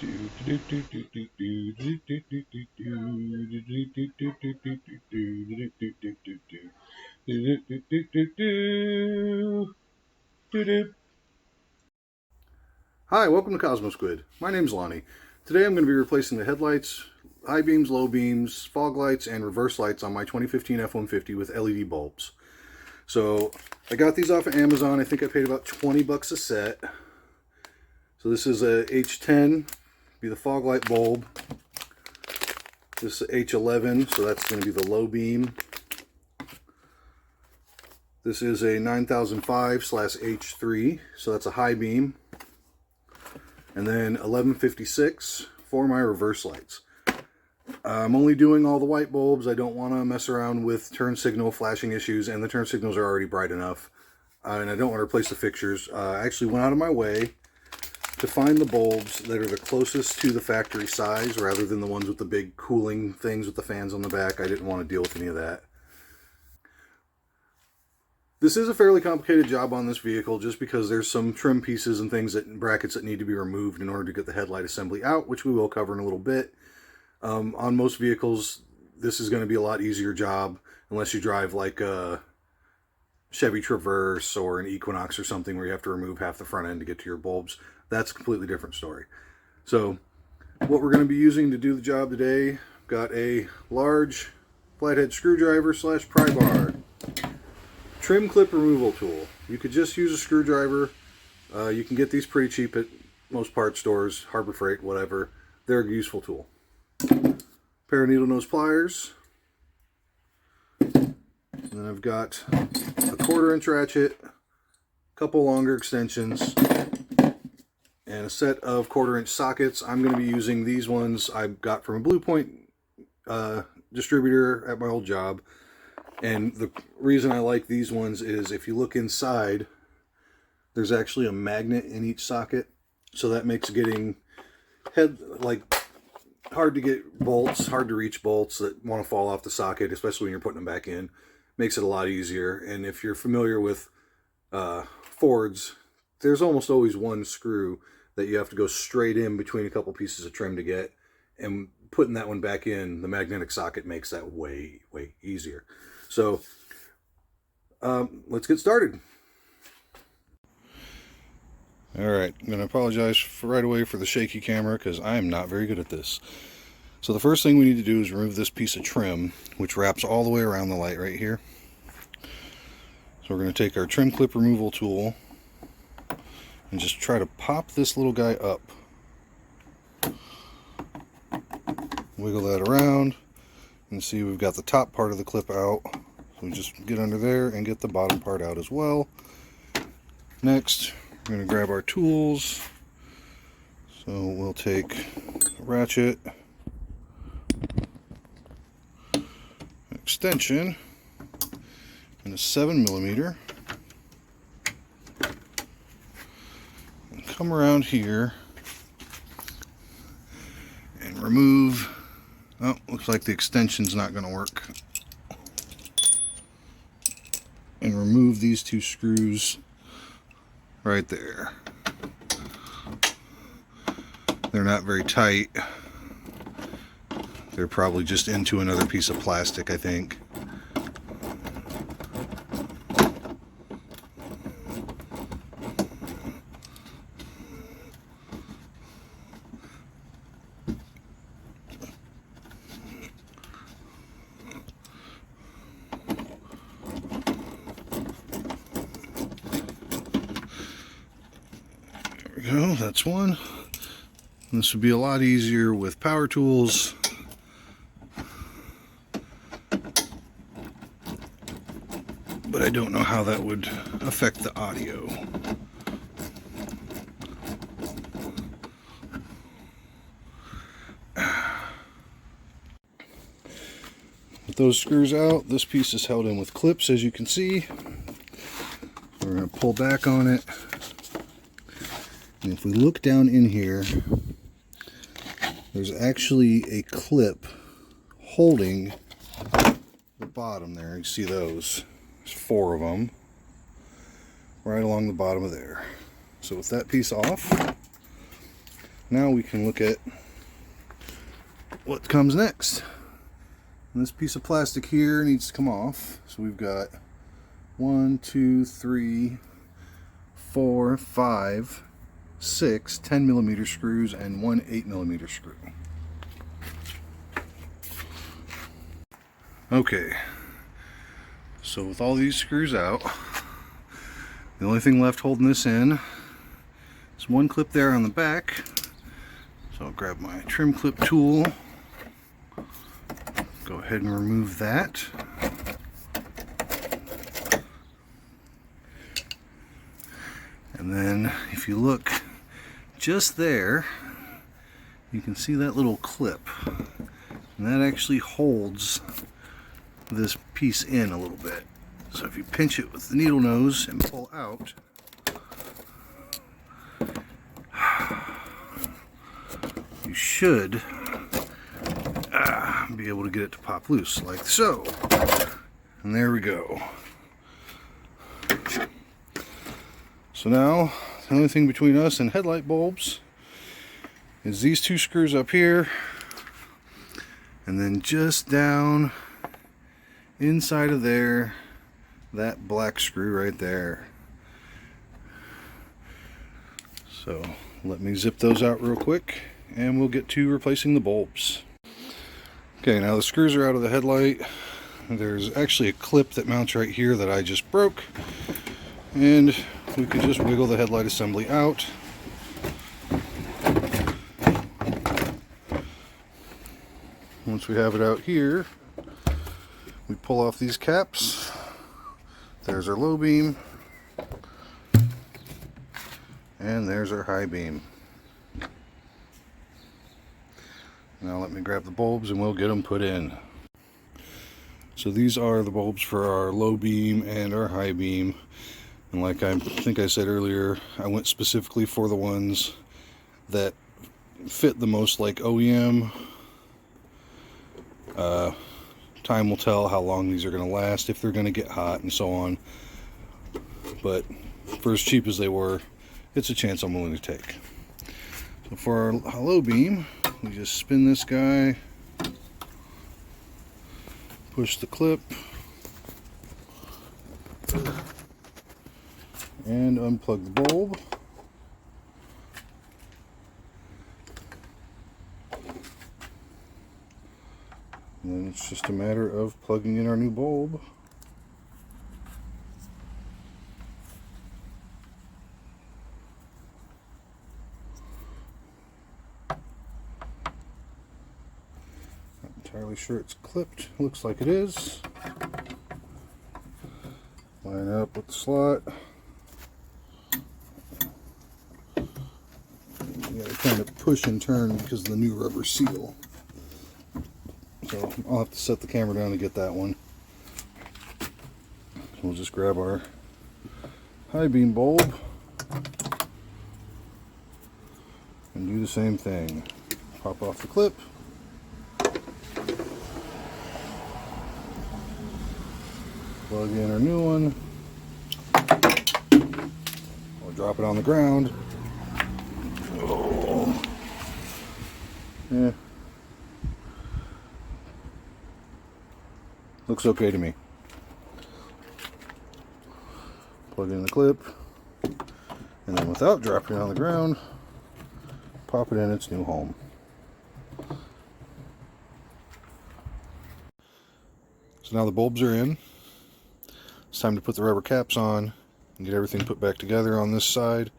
Hi, welcome to Cosmos Squid. My name's Lonnie. Today I'm going to be replacing the headlights, high beams, low beams, fog lights, and reverse lights on my 2015 F-150 with LED bulbs. So I got these off of Amazon. I think I paid about 20 bucks a set. So this is a H10, be the fog light bulb. This is H11, so that's going to be the low beam. This is a 9005/H3, so that's a high beam. And then 1156 for my reverse lights. I'm only doing all the white bulbs. I don't want to mess around with turn signal flashing issues, and the turn signals are already bright enough. And I don't want to replace the fixtures. I actually went out of my way to find the bulbs that are the closest to the factory size rather than the ones with the big cooling things with the fans on the back. I didn't want to deal with any of that. This is a fairly complicated job on this vehicle just because there's some trim pieces and things that brackets that need to be removed in order to get the headlight assembly out, which we will cover in a little bit. On most vehicles, this is going to be a lot easier job unless you drive like a Chevy Traverse or an Equinox or something where you have to remove half the front end to get to your bulbs. That's a completely different story. So what we're going to be using to do the job today, got a large flathead screwdriver / pry bar, trim clip removal tool. You could just use a screwdriver. You can get these pretty cheap at most parts stores, Harbor Freight, whatever. They're a useful tool. Pair of needle nose pliers. And then I've got a 1/4-inch ratchet, a couple longer extensions, and a set of 1/4-inch sockets. I'm going to be using these ones I got from a Blue Point distributor at my old job. And the reason I like these ones is if you look inside, there's actually a magnet in each socket. So that makes getting hard to get bolts, hard to reach bolts that want to fall off the socket, especially when you're putting them back in. Makes it a lot easier. And if you're familiar with Fords, there's almost always one screw that you have to go straight in between a couple pieces of trim to get. And putting that one back in, the magnetic socket makes that way, way easier. So let's get started. Alright, I'm going to apologize right away for the shaky camera because I am not very good at this. So the first thing we need to do is remove this piece of trim, which wraps all the way around the light right here. So we're going to take our trim clip removal tool and just try to pop this little guy up. Wiggle that around and see we've got the top part of the clip out. So we just get under there and get the bottom part out as well. Next, we're going to grab our tools. So we'll take a ratchet, an extension, and a 7mm. And come around here and remove. Oh, looks like the extension's not going to work. And remove these two screws right there. They're not very tight. They're probably just into another piece of plastic, I think. Go, that's one. This would be a lot easier with power tools. But I don't know how that would affect the audio. With those screws out, this piece is held in with clips, as you can see. We're going to pull back on it. And if we look down in here, there's actually a clip holding the bottom there. You see those. There's 4 of them right along the bottom of there. So with that piece off, now we can look at what comes next. And this piece of plastic here needs to come off. So we've got 1, 2, 3, 4, 5, 6 10mm screws and 1 8mm screw. Okay, so with all these screws out, the only thing left holding this in is one clip there on the back. So I'll grab my trim clip tool, go ahead and remove that. And then if you look just there, you can see that little clip. And that actually holds this piece in a little bit. So if you pinch it with the needle nose and pull out, you should be able to get it to pop loose like so. And there we go. So now the only thing between us and headlight bulbs is these two screws up here, and then just down inside of there, that black screw right there. So let me zip those out real quick and we'll get to replacing the bulbs. Okay, now the screws are out of the headlight. There's actually a clip that mounts right here that I just broke, and we can just wiggle the headlight assembly out. Once we have it out here, we pull off these caps. There's our low beam, and there's our high beam. Now let me grab the bulbs and we'll get them put in. So these are the bulbs for our low beam and our high beam. And like I think I said earlier, I went specifically for the ones that fit the most like OEM. Time will tell how long these are going to last, if they're going to get hot and so on. But for as cheap as they were, it's a chance I'm willing to take. So for our low beam, we just spin this guy, push the clip, and unplug the bulb. And then it's just a matter of plugging in our new bulb. Not entirely sure it's clipped. Looks like it is. Line up with the slot. You gotta kind of push and turn because of the new rubber seal. So I'll have to set the camera down to get that one. So we'll just grab our high beam bulb and do the same thing. Pop off the clip. Plug in our new one. Or drop it on the ground. Oh. Yeah. Looks okay to me. Plug in the clip, and then without dropping it on the ground, pop it in its new home. So now the bulbs are in. It's time to put the rubber caps on and get everything put back together on this side.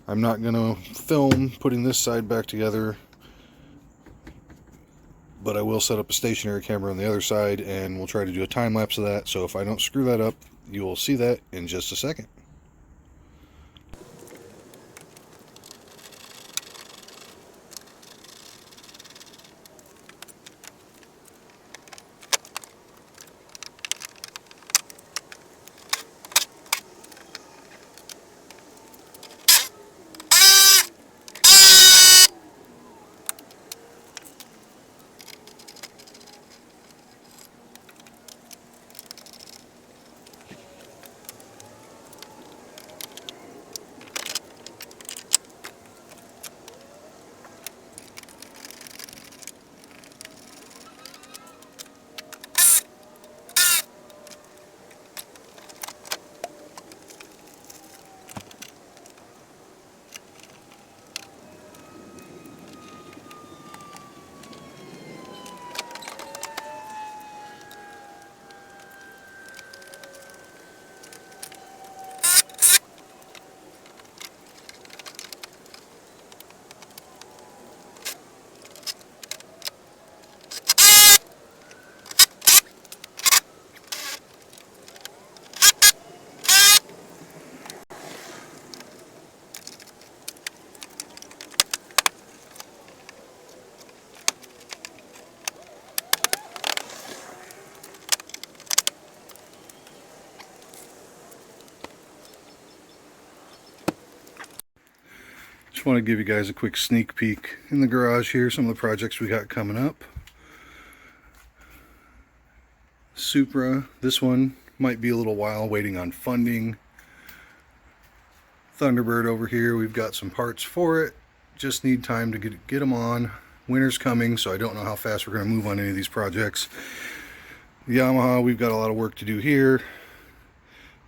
I'm not going to film putting this side back together, but I will set up a stationary camera on the other side and we'll try to do a time lapse of that. So if I don't screw that up, you will see that in just a second. just want to give you guys a quick sneak peek in the garage here, some of the projects we got coming up. Supra, this one might be a little while waiting on funding. Thunderbird over here, we've got some parts for it, just need time to get them on. Winter's coming, so I don't know how fast we're going to move on any of these projects. The Yamaha, we've got a lot of work to do here.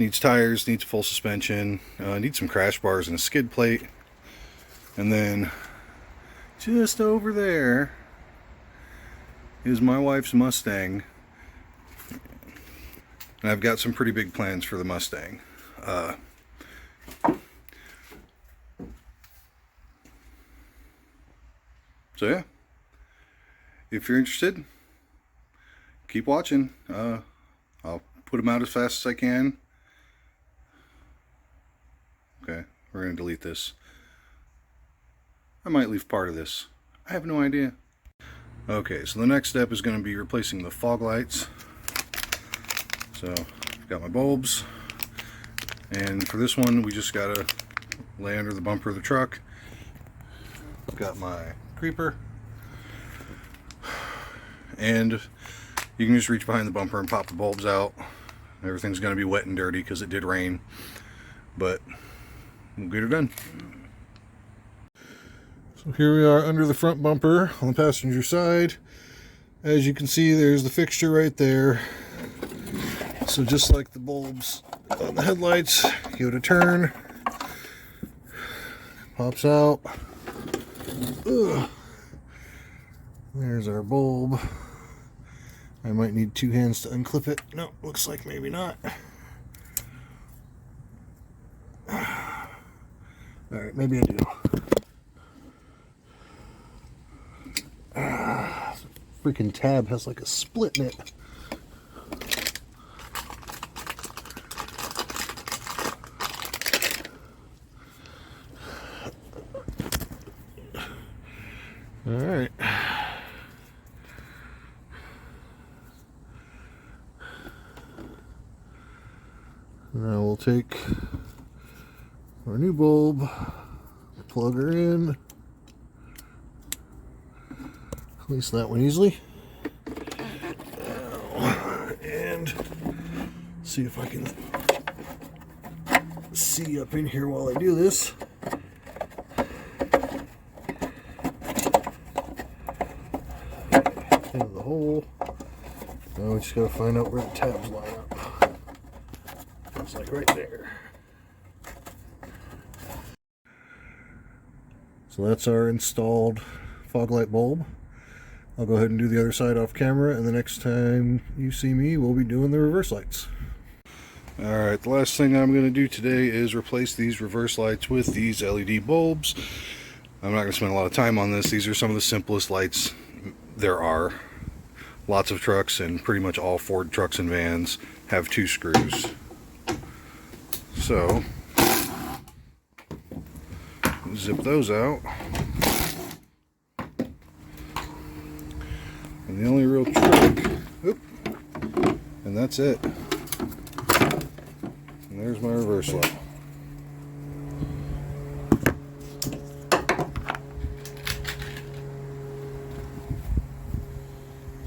Needs tires, needs full suspension, needs some crash bars and a skid plate. And then just over there is my wife's Mustang. And I've got some pretty big plans for the Mustang. So yeah, if you're interested, keep watching. I'll put them out as fast as I can. Okay, we're going to delete this. I might leave part of this. I have no idea. Okay, so the next step is going to be replacing the fog lights. So, I've got my bulbs. And for this one, we just got to lay under the bumper of the truck. I've got my creeper. And you can just reach behind the bumper and pop the bulbs out. Everything's going to be wet and dirty because it did rain. But we'll get her done. So here we are under the front bumper on the passenger side. As you can see, there's the fixture right there. So just like the bulbs on the headlights, give it a turn. Pops out. Ugh. There's our bulb. I might need two hands to unclip it. No, looks like maybe not. Alright, maybe I do. Freaking tab has like a split in it. Alright. Now we'll take our new bulb, plug her in, release that one easily, and see if I can see up in here while I do this. Into the hole. Now we just gotta find out where the tabs line up. It's like right there. So that's our installed fog light bulb. I'll go ahead and do the other side off camera, and the next time you see me, we'll be doing the reverse lights. Alright, the last thing I'm going to do today is replace these reverse lights with these LED bulbs. I'm not going to spend a lot of time on this. These are some of the simplest lights there are. Lots of trucks and pretty much all Ford trucks and vans have two screws. So, zip those out. And the only real trick, and that's it. And there's my reverse light.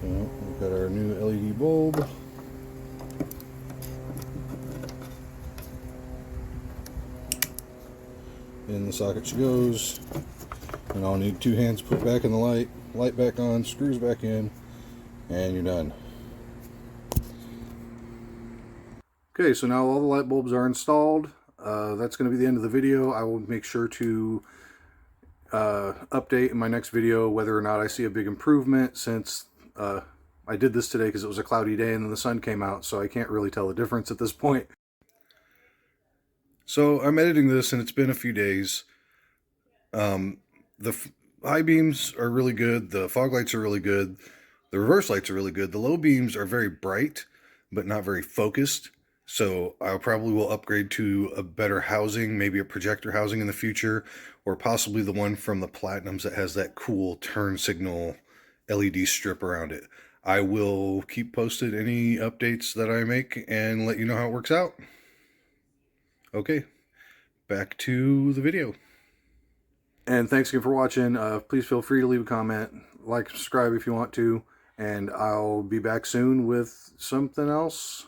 So we've got our new LED bulb. In the socket she goes, and I'll need two hands to put back in the light back on, screws back in, and you're done. Okay, so now all the light bulbs are installed. That's going to be the end of the video. I will make sure to update in my next video whether or not I see a big improvement, since I did this today because it was a cloudy day and then the sun came out, so I can't really tell the difference at this point. So I'm editing this and it's been a few days. The high beams are really good. The fog lights are really good. The reverse lights are really good. The low beams are very bright, but not very focused. So I probably will upgrade to a better housing, maybe a projector housing in the future, or possibly the one from the Platinums that has that cool turn signal LED strip around it. I will keep posted any updates that I make and let you know how it works out. Okay, back to the video. And thanks again for watching. Please feel free to leave a comment, like, subscribe if you want to, and I'll be back soon with something else.